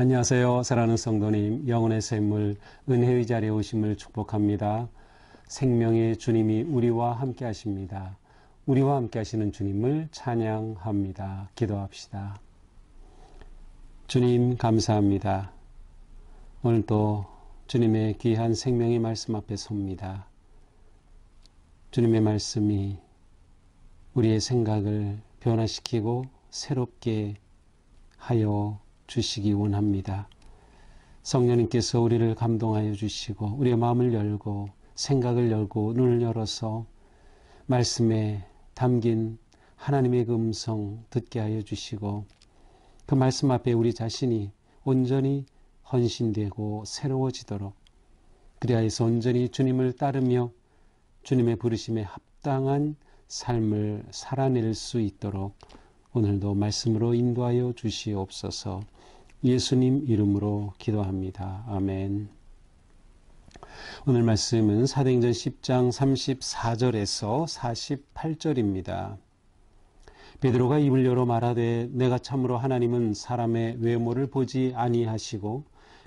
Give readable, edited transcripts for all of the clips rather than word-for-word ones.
안녕하세요. 사랑하는 성도님, 영혼의 샘물, 은혜의 자리에 오심을 축복합니다. 생명의 주님이 우리와 함께 하십니다. 우리와 함께 하시는 주님을 찬양합니다. 기도합시다. 주님 감사합니다. 오늘도 주님의 귀한 생명의 말씀 앞에 섭니다. 주님의 말씀이 우리의 생각을 변화시키고 새롭게 하여 주시기 원합니다. 성령님께서 우리를 감동하여 주시고 우리의 마음을 열고 생각을 열고 눈을 열어서 말씀에 담긴 하나님의 그 음성 듣게 하여 주시고 그 말씀 앞에 우리 자신이 온전히 헌신되고 새로워지도록 그리하여서 온전히 주님을 따르며 주님의 부르심에 합당한 삶을 살아낼 수 있도록 오늘도 말씀으로 인도하여 주시옵소서. 예수님 이름으로 기도합니다. 아멘. 오늘 말씀은 사도행전 10장 34절에서 48절입니다. 베드로가 입을 열어 말하되 내가 참으로 하나님은 사람의 외모를 보지 아니하시고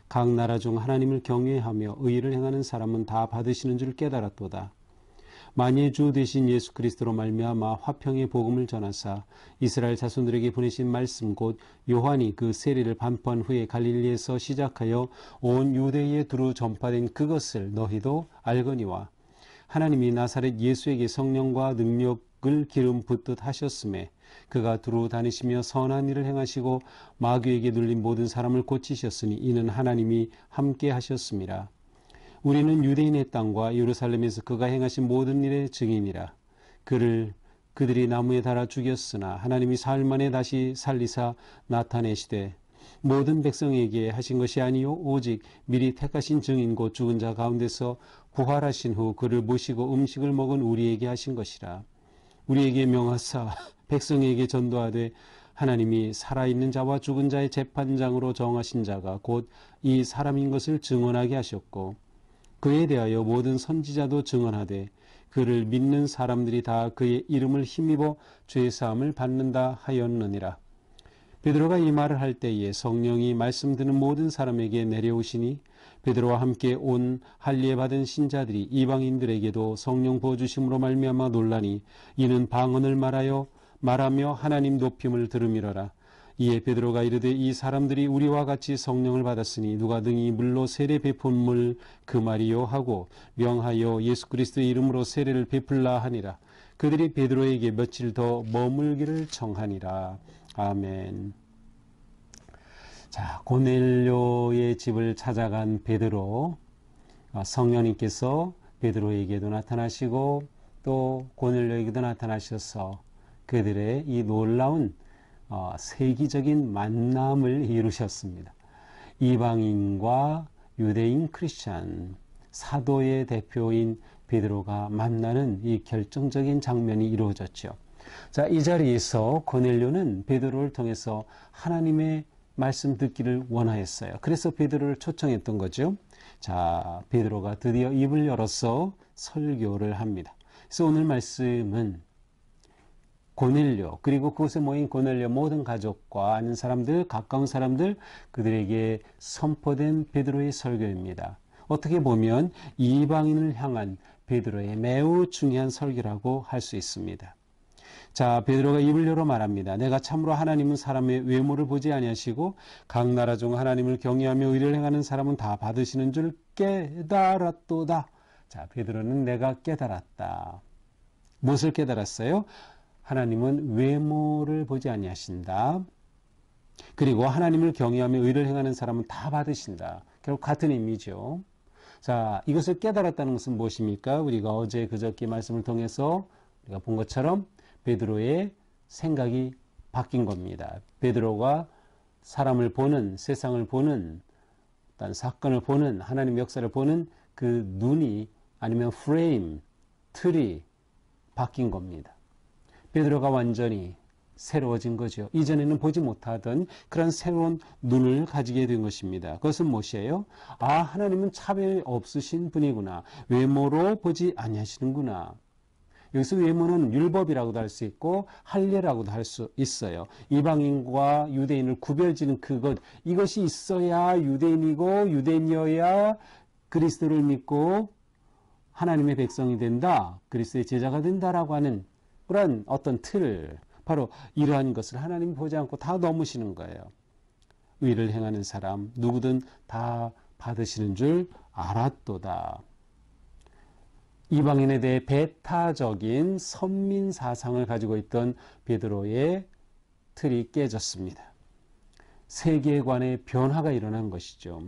각 나라 중 하나님을 경외하며 의를 행하는 사람은 다 받으시는 줄 깨달았도다. 만일 주 되신 예수 그리스도로 말미암아 화평의 복음을 전하사 이스라엘 자손들에게 보내신 말씀 곧 요한이 그 세례를 반포한 후에 갈릴리에서 시작하여 온 유대에 두루 전파된 그것을 너희도 알거니와 하나님이 나사렛 예수에게 성령과 능력을 기름 붓듯 하셨음에 그가 두루 다니시며 선한 일을 행하시고 마귀에게 눌린 모든 사람을 고치셨으니 이는 하나님이 함께 하셨습니다. 우리는 유대인의 땅과 예루살렘에서 그가 행하신 모든 일의 증인이라. 그들이 나무에 달아 죽였으나 하나님이 사흘 만에 다시 살리사 나타내시되 모든 백성에게 하신 것이 아니요 오직 미리 택하신 증인 곧 죽은 자 가운데서 부활하신 후 그를 모시고 음식을 먹은 우리에게 하신 것이라. 우리에게 명하사 백성에게 전도하되 하나님이 살아있는 자와 죽은 자의 재판장으로 정하신 자가 곧 이 사람인 것을 증언하게 하셨고 그에 대하여 모든 선지자도 증언하되 그를 믿는 사람들이 다 그의 이름을 힘입어 죄 사함을 받는다 하였느니라. 베드로가 이 말을 할 때에 성령이 말씀 듣는 모든 사람에게 내려오시니 베드로와 함께 온 할례 받은 신자들이 이방인들에게도 성령 부어주심으로 말미암아 놀라니 이는 방언을 말하며 하나님 높임을 들음이러라. 이에 베드로가 이르되 이 사람들이 우리와 같이 성령을 받았으니 누가 등이 물로 세례 베푼물 그 말이요 하고 명하여 예수 그리스도의 이름으로 세례를 베풀라 하니라. 그들이 베드로에게 며칠 더 머물기를 청하니라. 아멘. 자, 고넬료의 집을 찾아간 베드로, 성령님께서 베드로에게도 나타나시고 또 고넬료에게도 나타나셔서 그들의 이 놀라운 세기적인 만남을 이루셨습니다. 이방인과 유대인 크리스찬, 사도의 대표인 베드로가 만나는 이 결정적인 장면이 이루어졌죠. 자, 이 자리에서 고넬료는 베드로를 통해서 하나님의 말씀 듣기를 원하였어요. 그래서 베드로를 초청했던 거죠. 자, 베드로가 드디어 입을 열어서 설교를 합니다. 그래서 오늘 말씀은 고넬료 그리고 그곳에 모인 고넬료 모든 가족과 아는 사람들 가까운 사람들 그들에게 선포된 베드로의 설교입니다. 어떻게 보면 이방인을 향한 베드로의 매우 중요한 설교라고 할 수 있습니다. 자, 베드로가 입을 열어 말합니다. 내가 참으로 하나님은 사람의 외모를 보지 아니하시고 각 나라 중 하나님을 경외하며 의를 행하는 사람은 다 받으시는 줄 깨달았도다. 자, 베드로는 내가 깨달았다. 무엇을 깨달았어요? 하나님은 외모를 보지 아니하신다. 그리고 하나님을 경외하며 의를 행하는 사람은 다 받으신다. 결국 같은 의미죠. 자, 이것을 깨달았다는 것은 무엇입니까? 우리가 어제 그저께 말씀을 통해서 우리가 본 것처럼 베드로의 생각이 바뀐 겁니다. 베드로가 사람을 보는, 세상을 보는, 어떤 사건을 보는, 하나님의 역사를 보는 그 눈이 아니면 프레임, 틀이 바뀐 겁니다. 베드로가 완전히 새로워진 거죠. 이전에는 보지 못하던 그런 새로운 눈을 가지게 된 것입니다. 그것은 무엇이에요? 아, 하나님은 차별 없으신 분이구나. 외모로 보지 아니하시는구나. 여기서 외모는 율법이라고도 할 수 있고 할례라고도 할 수 있어요. 이방인과 유대인을 구별지는 그것, 이것이 있어야 유대인이고 유대인이어야 그리스도를 믿고 하나님의 백성이 된다, 그리스도의 제자가 된다라고 하는 그런 어떤 틀, 바로 이러한 것을 하나님이 보지 않고 다 넘으시는 거예요. 의를 행하는 사람 누구든 다 받으시는 줄 알았도다. 이방인에 대해 배타적인 선민 사상을 가지고 있던 베드로의 틀이 깨졌습니다. 세계관의 변화가 일어난 것이죠.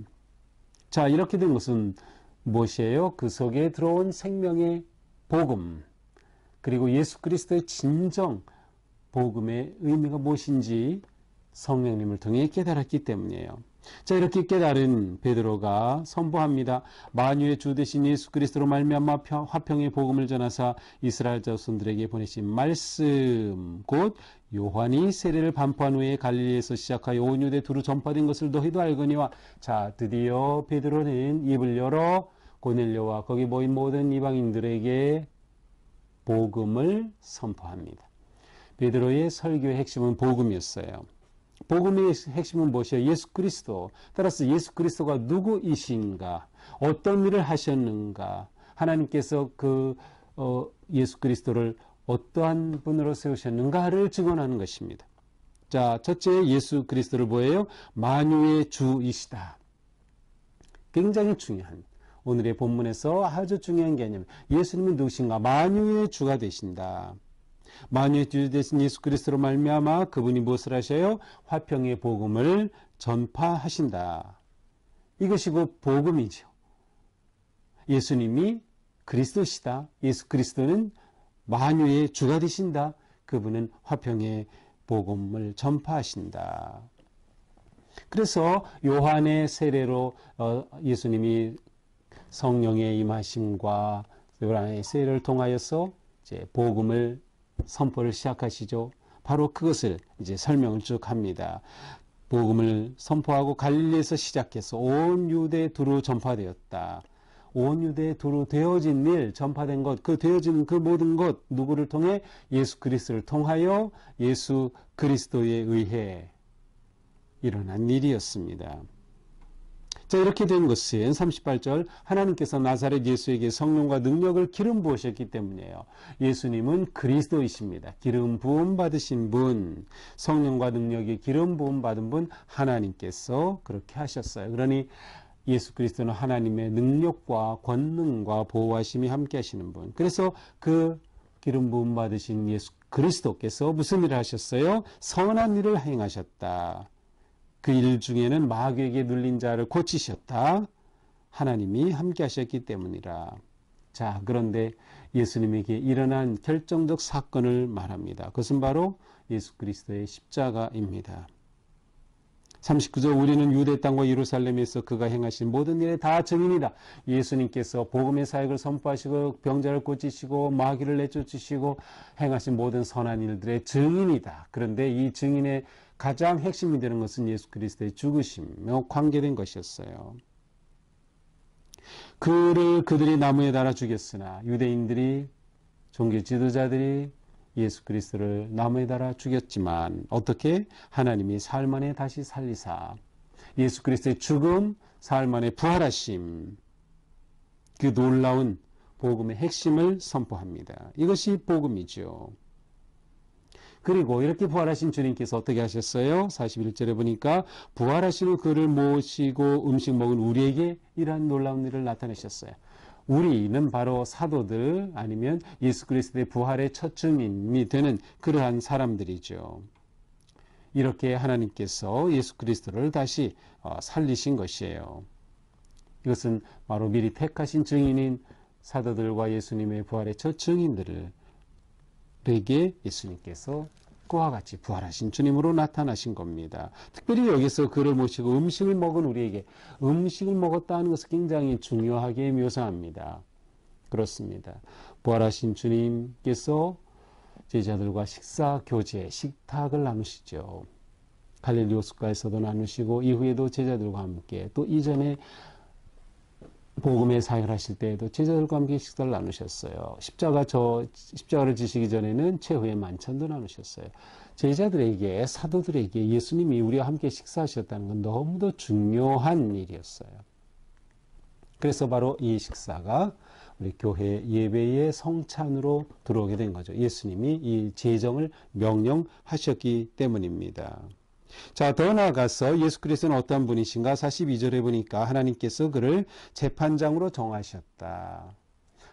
자, 이렇게 된 것은 무엇이에요? 그 속에 들어온 생명의 복음, 그리고 예수 그리스도의 진정 복음의 의미가 무엇인지 성령님을 통해 깨달았기 때문이에요. 자, 이렇게 깨달은 베드로가 선포합니다. 만유의 주 되신 예수 그리스도로 말미암아 화평의 복음을 전하사 이스라엘 자손들에게 보내신 말씀, 곧 요한이 세례를 반포한 후에 갈릴리에서 시작하여 온 유대 두루 전파된 것을 너희도 알거니와. 자, 드디어 베드로는 입을 열어 고넬료와 거기 모인 모든 이방인들에게 복음을 선포합니다. 베드로의 설교의 핵심은 복음이었어요. 복음의 핵심은 무엇이에요? 예수 그리스도. 따라서 예수 그리스도가 누구이신가, 어떤 일을 하셨는가, 하나님께서 예수 그리스도를 어떠한 분으로 세우셨는가를 증언하는 것입니다. 자, 첫째, 예수 그리스도를 뭐예요? 만유의 주이시다. 굉장히 중요한, 오늘의 본문에서 아주 중요한 개념. 예수님은 누구신가? 만유의 주가 되신다. 만유의 주 되신 예수 그리스도로 말미암아 그분이 무엇을 하셔요? 화평의 복음을 전파하신다. 이것이 곧 복음이죠. 예수님이 그리스도시다. 예수 그리스도는 만유의 주가 되신다. 그분은 화평의 복음을 전파하신다. 그래서 요한의 세례로 예수님이 성령의 임하심과 요한의 세례를 통하여서 이제 복음을 선포를 시작하시죠. 바로 그것을 이제 설명을 쭉 합니다. 복음을 선포하고 갈릴리에서 시작해서 온 유대에 두루 전파되었다. 온 유대에 두루 되어진 일, 전파된 것, 그 되어진 그 모든 것, 누구를 통해? 예수 그리스도를 통하여 예수 그리스도에 의해 일어난 일이었습니다. 자, 이렇게 된 것은 38절, 하나님께서 나사렛 예수에게 성령과 능력을 기름 부으셨기 때문이에요. 예수님은 그리스도이십니다. 기름 부음 받으신 분, 성령과 능력이 기름 부음 받은 분, 하나님께서 그렇게 하셨어요. 그러니 예수 그리스도는 하나님의 능력과 권능과 보호하심이 함께 하시는 분. 그래서 그 기름 부음 받으신 예수 그리스도께서 무슨 일을 하셨어요? 선한 일을 행하셨다. 그 일 중에는 마귀에게 눌린 자를 고치셨다. 하나님이 함께 하셨기 때문이라. 자, 그런데 예수님에게 일어난 결정적 사건을 말합니다. 그것은 바로 예수 그리스도의 십자가입니다. 39절, 우리는 유대 땅과 예루살렘에서 그가 행하신 모든 일에 다 증인이다. 예수님께서 복음의 사역을 선포하시고 병자를 고치시고 마귀를 내쫓으시고 행하신 모든 선한 일들의 증인이다. 그런데 이 증인의 가장 핵심이 되는 것은 예수 그리스도의 죽으심과 관계된 것이었어요. 그들이 나무에 달아 죽였으나 유대인들이, 종교 지도자들이 예수 그리스도를 나무에 달아 죽였지만 어떻게? 하나님이 사흘 만에 다시 살리사 예수 그리스도의 죽음, 사흘 만에 부활하심, 그 놀라운 복음의 핵심을 선포합니다. 이것이 복음이죠. 그리고 이렇게 부활하신 주님께서 어떻게 하셨어요? 41절에 보니까 부활하신 후 그를 모시고 음식 먹은 우리에게 이러한 놀라운 일을 나타내셨어요. 우리는 바로 사도들, 아니면 예수 그리스도의 부활의 첫 증인이 되는 그러한 사람들이죠. 이렇게 하나님께서 예수 그리스도를 다시 살리신 것이에요. 이것은 바로 미리 택하신 증인인 사도들과 예수님의 부활의 첫 증인들에게 예수님께서 그와 같이 부활하신 주님으로 나타나신 겁니다. 특별히 여기서 그를 모시고 음식을 먹은 우리에게, 음식을 먹었다는 것을 굉장히 중요하게 묘사합니다. 그렇습니다. 부활하신 주님께서 제자들과 식사 교제, 식탁을 나누시죠. 갈릴리 호숫가에서도 나누시고 이후에도 제자들과 함께, 또 이전에 복음의 사역을 하실 때에도 제자들과 함께 식사를 나누셨어요. 십자가를 지시기 전에는 최후의 만찬도 나누셨어요. 제자들에게, 사도들에게 예수님이 우리와 함께 식사하셨다는 건 너무도 중요한 일이었어요. 그래서 바로 이 식사가 우리 교회 예배의 성찬으로 들어오게 된 거죠. 예수님이 이 제정을 명령하셨기 때문입니다. 자, 더 나아가서 예수 그리스도는 어떤 분이신가? 42절에 보니까 하나님께서 그를 재판장으로 정하셨다.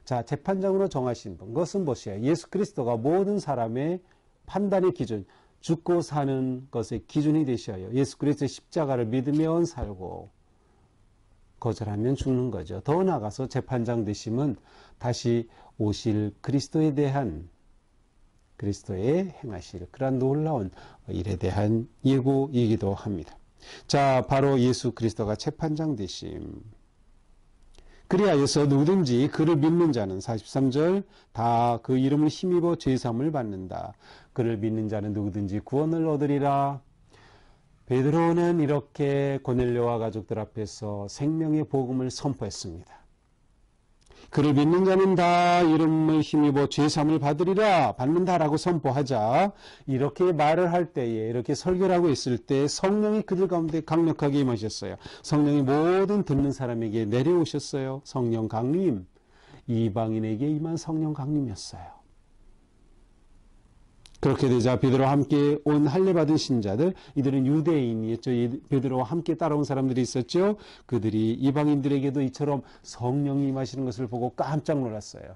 자, 재판장으로 정하신 분. 그것은 무엇이에요? 예수 그리스도가 모든 사람의 판단의 기준, 죽고 사는 것의 기준이 되셔요. 예수 그리스도의 십자가를 믿으면 살고 거절하면 죽는 거죠. 더 나아가서 재판장 되심은 다시 오실 그리스도에 대한 그리스도의 행하실 그러한 놀라운 일에 대한 예고이기도 합니다. 자, 바로 예수 그리스도가 재판장 되심. 그리하여서 누구든지 그를 믿는 자는 43절 다 그 이름을 힘입어 죄사함을 받는다. 그를 믿는 자는 누구든지 구원을 얻으리라. 베드로는 이렇게 고넬료와 가족들 앞에서 생명의 복음을 선포했습니다. 그를 믿는 자는 다 이름을 힘입어 죄사함을 받는다라고 선포하자 이렇게 말을 할 때에 이렇게 설교를 하고 있을 때 성령이 그들 가운데 강력하게 임하셨어요. 성령이 모든 듣는 사람에게 내려오셨어요. 성령 강림, 이방인에게 임한 성령 강림이었어요. 그렇게 되자 베드로와 함께 온 할례받은 신자들, 이들은 유대인이었죠. 베드로와 함께 따라온 사람들이 있었죠. 그들이 이방인들에게도 이처럼 성령이 임하시는 것을 보고 깜짝 놀랐어요.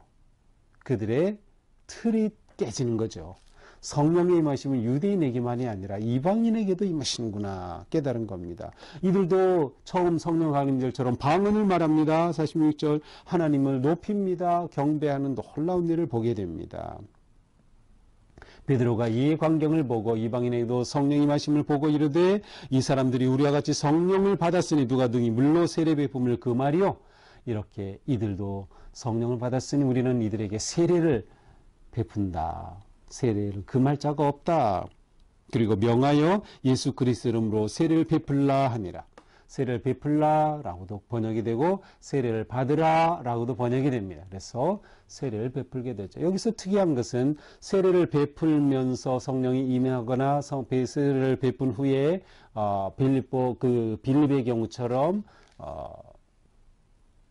그들의 틀이 깨지는 거죠. 성령의 임하심은 유대인에게만이 아니라 이방인에게도 임하시는구나 깨달은 겁니다. 이들도 처음 성령 강림절처럼 방언을 말합니다. 46절 하나님을 높입니다. 경배하는 놀라운 일을 보게 됩니다. 베드로가 이 광경을 보고 이방인에게도 성령 임하심을 보고 이르되 이 사람들이 우리와 같이 성령을 받았으니 누가 등이 물로 세례 베품을 그 말이요. 이렇게 이들도 성령을 받았으니 우리는 이들에게 세례를 베푼다. 세례를 금할 자가 없다. 그리고 명하여 예수 그리스도 이름으로 세례를 베풀라 하니라. 세례를 베풀라라고도 번역이 되고 세례를 받으라라고도 번역이 됩니다. 그래서 세례를 베풀게 되죠. 여기서 특이한 것은 세례를 베풀면서 성령이 임하거나 세례를 베푼 후에 빌립의 경우처럼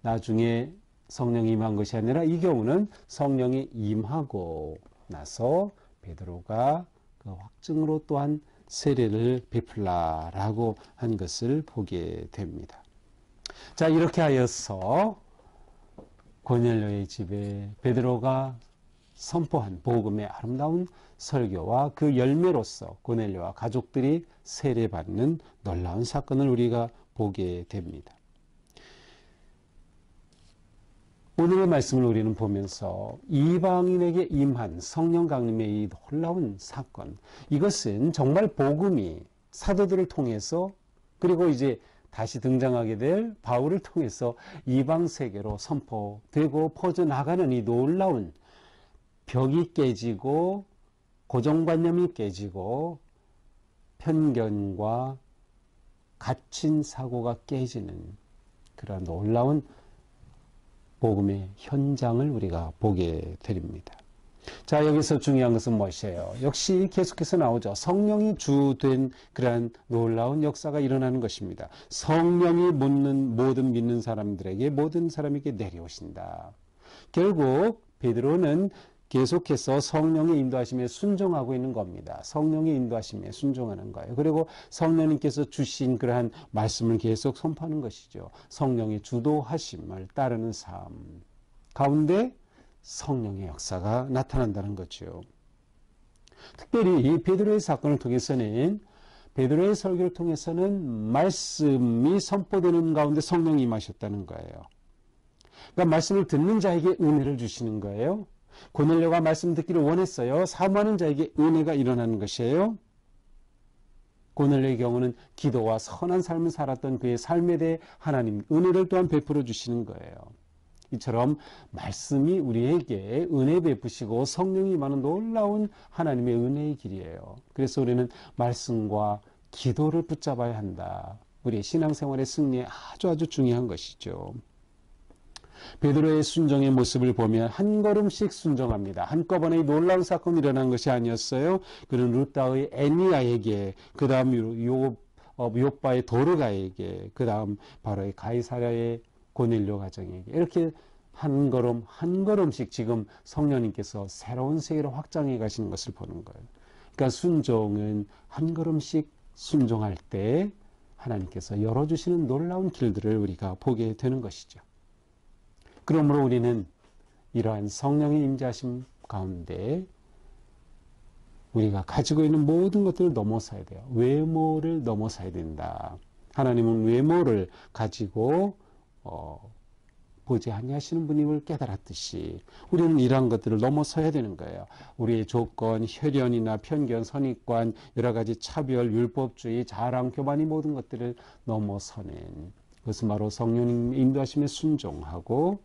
나중에 성령이 임한 것이 아니라 이 경우는 성령이 임하고 나서 베드로가 그 확증으로 또한 세례를 베풀라라고 한 것을 보게 됩니다. 자, 이렇게 하여서 고넬료의 집에 베드로가 선포한 복음의 아름다운 설교와 그 열매로서 고넬료와 가족들이 세례받는 놀라운 사건을 우리가 보게 됩니다. 오늘의 말씀을 우리는 보면서 이방인에게 임한 성령 강림의 이 놀라운 사건, 이것은 정말 복음이 사도들을 통해서 그리고 이제 다시 등장하게 될 바울을 통해서 이방 세계로 선포되고 퍼져나가는 이 놀라운 벽이 깨지고 고정관념이 깨지고 편견과 갇힌 사고가 깨지는 그런 놀라운 복음의 현장을 우리가 보게 됩니다. 자, 여기서 중요한 것은 무엇이에요? 역시 계속해서 나오죠. 성령이 주된 그러한 놀라운 역사가 일어나는 것입니다. 성령이 모든 믿는 사람들에게 모든 사람에게 내려오신다. 결국 베드로는 계속해서 성령의 인도하심에 순종하고 있는 겁니다. 성령의 인도하심에 순종하는 거예요. 그리고 성령님께서 주신 그러한 말씀을 계속 선포하는 것이죠. 성령의 주도하심을 따르는 삶 가운데 성령의 역사가 나타난다는 거죠. 특별히 이 베드로의 사건을 통해서는 베드로의 설교를 통해서는 말씀이 선포되는 가운데 성령이 임하셨다는 거예요. 그러니까 말씀을 듣는 자에게 은혜를 주시는 거예요. 고넬료가 말씀 듣기를 원했어요. 사모하는 자에게 은혜가 일어나는 것이에요. 고넬료의 경우는 기도와 선한 삶을 살았던 그의 삶에 대해 하나님 은혜를 또한 베풀어 주시는 거예요. 이처럼 말씀이 우리에게 은혜 베푸시고 성령이 임하는 놀라운 하나님의 은혜의 길이에요. 그래서 우리는 말씀과 기도를 붙잡아야 한다. 우리의 신앙생활의 승리에 아주 중요한 것이죠. 베드로의 순종의 모습을 보면 한 걸음씩 순종합니다. 한꺼번에 놀라운 사건이 일어난 것이 아니었어요. 그는 루다의 애니아에게, 그 다음 요바의 도르가에게, 그 다음 바로 가이사랴의 고넬료 가정에게, 이렇게 한 걸음 한 걸음씩 지금 성령님께서 새로운 세계를 확장해 가시는 것을 보는 거예요. 그러니까 순종은 한 걸음씩 순종할 때 하나님께서 열어주시는 놀라운 길들을 우리가 보게 되는 것이죠. 그러므로 우리는 이러한 성령의 임재하심 가운데 우리가 가지고 있는 모든 것들을 넘어서야 돼요. 외모를 넘어서야 된다. 하나님은 외모를 가지고 보지 아니하시는 분임을 깨달았듯이 우리는 이러한 것들을 넘어서야 되는 거예요. 우리의 조건, 혈연이나 편견, 선입관, 여러 가지 차별, 율법주의, 자랑, 교만, 이 모든 것들을 넘어서는, 그것은 바로 성령님의 인도하심에 순종하고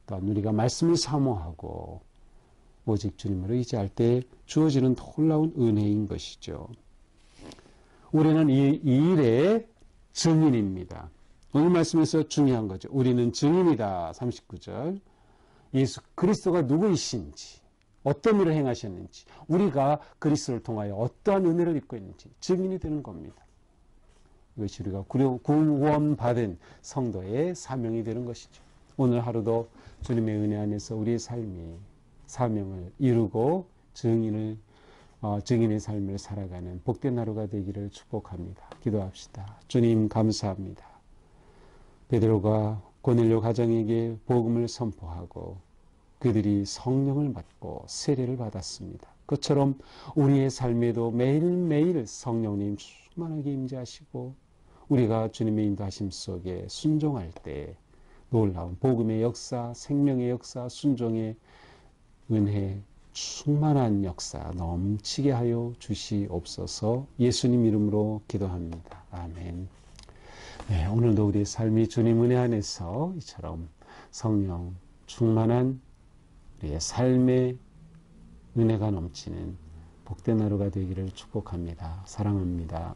또한 우리가 말씀을 사모하고 오직 주님을 의지할 때 주어지는 놀라운 은혜인 것이죠. 우리는 이 일의 증인입니다. 오늘 말씀에서 중요한 거죠. 우리는 증인이다. 39절. 예수 그리스도가 누구이신지, 어떤 일을 행하셨는지, 우리가 그리스도를 통하여 어떠한 은혜를 입고 있는지 증인이 되는 겁니다. 이것이 우리가 구원받은 성도의 사명이 되는 것이죠. 오늘 하루도 주님의 은혜 안에서 우리의 삶이 사명을 이루고 증인의 삶을 살아가는 복된 하루가 되기를 축복합니다. 기도합시다. 주님 감사합니다. 베드로가 고넬료 가정에게 복음을 선포하고 그들이 성령을 받고 세례를 받았습니다. 그처럼 우리의 삶에도 매일매일 성령님 충만하게 임재하시고 우리가 주님의 인도하심 속에 순종할 때 놀라운 복음의 역사, 생명의 역사, 순종의 은혜, 충만한 역사 넘치게 하여 주시옵소서. 예수님 이름으로 기도합니다. 아멘. 네, 오늘도 우리의 삶이 주님 은혜 안에서 이처럼 성령 충만한 우리의 삶의 은혜가 넘치는 복된 하루가 되기를 축복합니다. 사랑합니다.